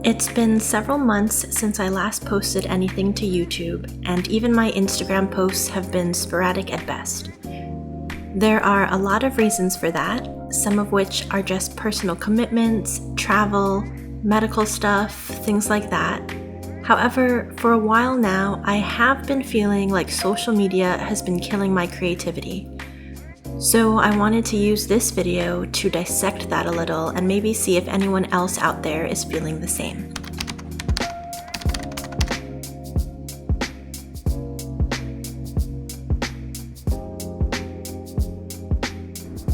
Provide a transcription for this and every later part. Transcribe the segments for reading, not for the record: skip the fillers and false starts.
It's been several months since I last posted anything to YouTube, and even my Instagram posts have been sporadic at best. There are a lot of reasons for that, some of which are just personal commitments, travel, medical stuff, things like that. However, for a while now, I have been feeling like social media has been killing my creativity. So I wanted to use this video to dissect that a little and maybe see if anyone else out there is feeling the same.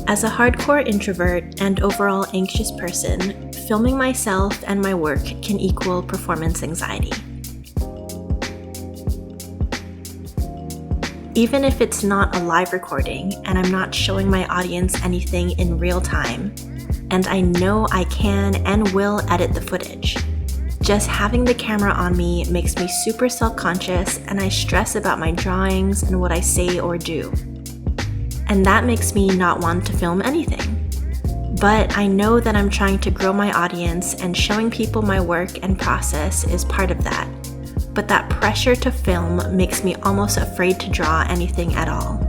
As a hardcore introvert and overall anxious person, filming myself and my work can equal performance anxiety. Even if it's not a live recording and I'm not showing my audience anything in real time, and I know I can and will edit the footage, just having the camera on me makes me super self-conscious and I stress about my drawings and what I say or do. And that makes me not want to film anything. But I know that I'm trying to grow my audience and showing people my work and process is part of that. But that pressure to film makes me almost afraid to draw anything at all.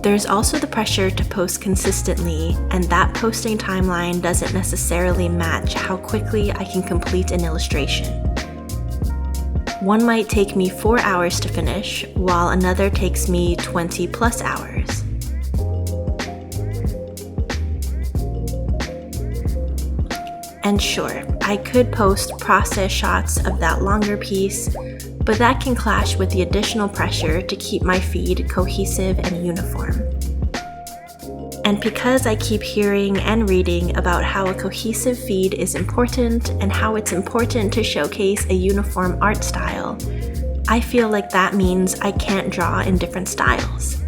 There's also the pressure to post consistently, and that posting timeline doesn't necessarily match how quickly I can complete an illustration. One might take me 4 hours to finish, while another takes me 20 plus hours. And sure, I could post process shots of that longer piece, but that can clash with the additional pressure to keep my feed cohesive and uniform. And because I keep hearing and reading about how a cohesive feed is important and how it's important to showcase a uniform art style, I feel like that means I can't draw in different styles.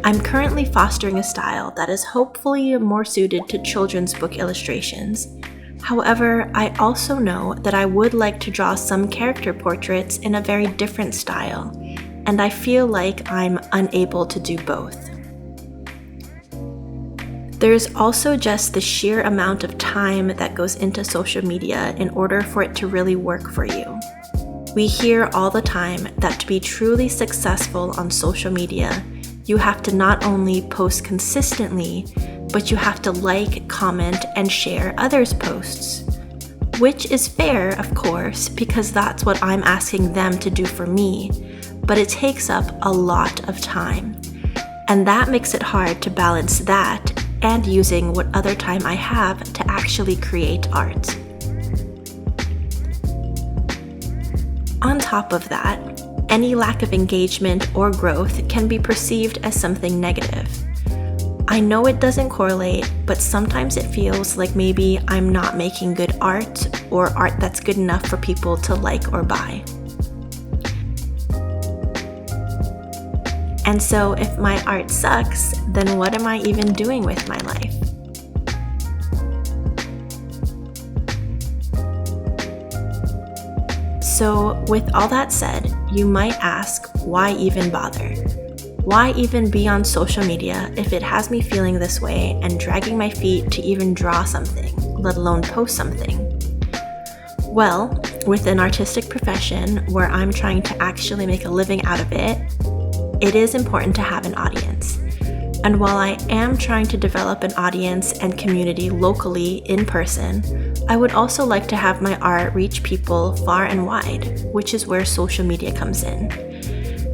I'm currently fostering a style that is hopefully more suited to children's book illustrations. However, I also know that I would like to draw some character portraits in a very different style, and I feel like I'm unable to do both. There's also just the sheer amount of time that goes into social media in order for it to really work for you. We hear all the time that to be truly successful on social media, you have to not only post consistently, but you have to like, comment, and share others' posts. Which is fair, of course, because that's what I'm asking them to do for me, but it takes up a lot of time. And that makes it hard to balance that and using what other time I have to actually create art. On top of that, any lack of engagement or growth can be perceived as something negative. I know it doesn't correlate, but sometimes it feels like maybe I'm not making good art or art that's good enough for people to like or buy. And so if my art sucks, then what am I even doing with my life? So with all that said, you might ask, why even bother? Why even be on social media if it has me feeling this way and dragging my feet to even draw something, let alone post something? Well, with an artistic profession where I'm trying to actually make a living out of it, it is important to have an audience. And while I am trying to develop an audience and community locally in person, I would also like to have my art reach people far and wide, which is where social media comes in.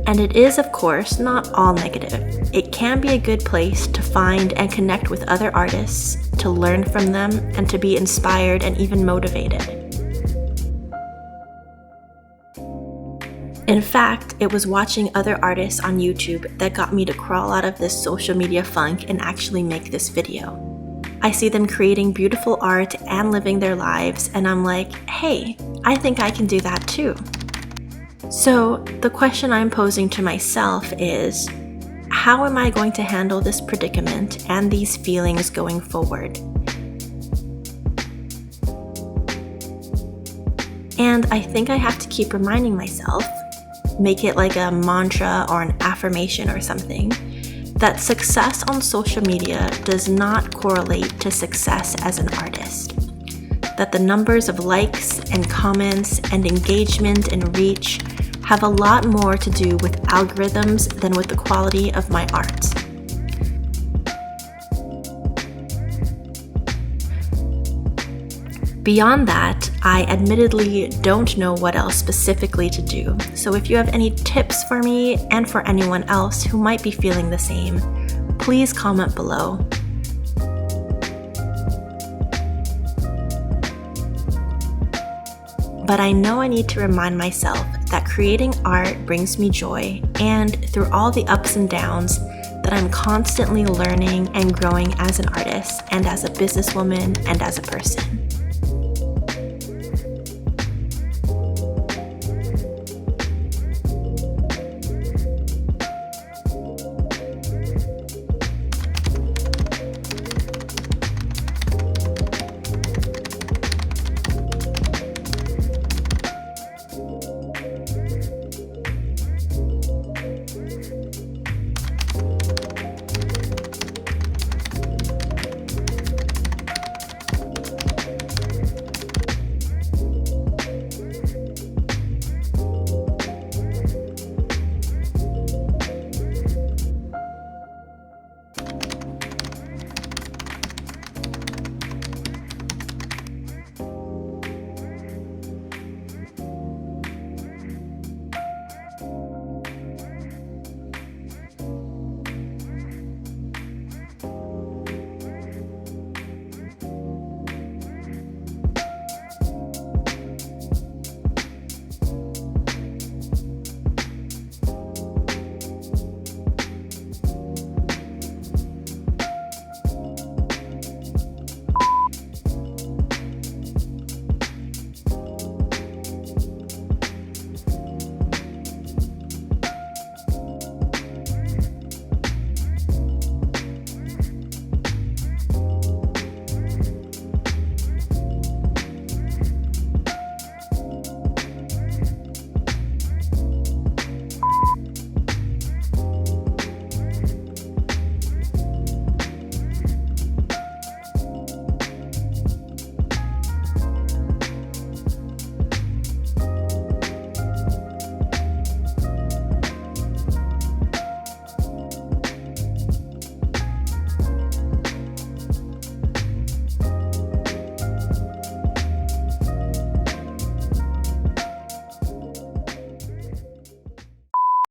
And it is, of course, not all negative. It can be a good place to find and connect with other artists, to learn from them, and to be inspired and even motivated. In fact, it was watching other artists on YouTube that got me to crawl out of this social media funk and actually make this video. I see them creating beautiful art and living their lives, and I'm like, hey, I think I can do that too. So the question I'm posing to myself is, how am I going to handle this predicament and these feelings going forward? And I think I have to keep reminding myself, make it like a mantra or an affirmation or something, that success on social media does not correlate to success as an artist, that the numbers of likes and comments and engagement and reach have a lot more to do with algorithms than with the quality of my art. Beyond that, I admittedly don't know what else specifically to do, so if you have any tips for me and for anyone else who might be feeling the same, please comment below. But I know I need to remind myself that creating art brings me joy, and through all the ups and downs, that I'm constantly learning and growing as an artist and as a businesswoman and as a person.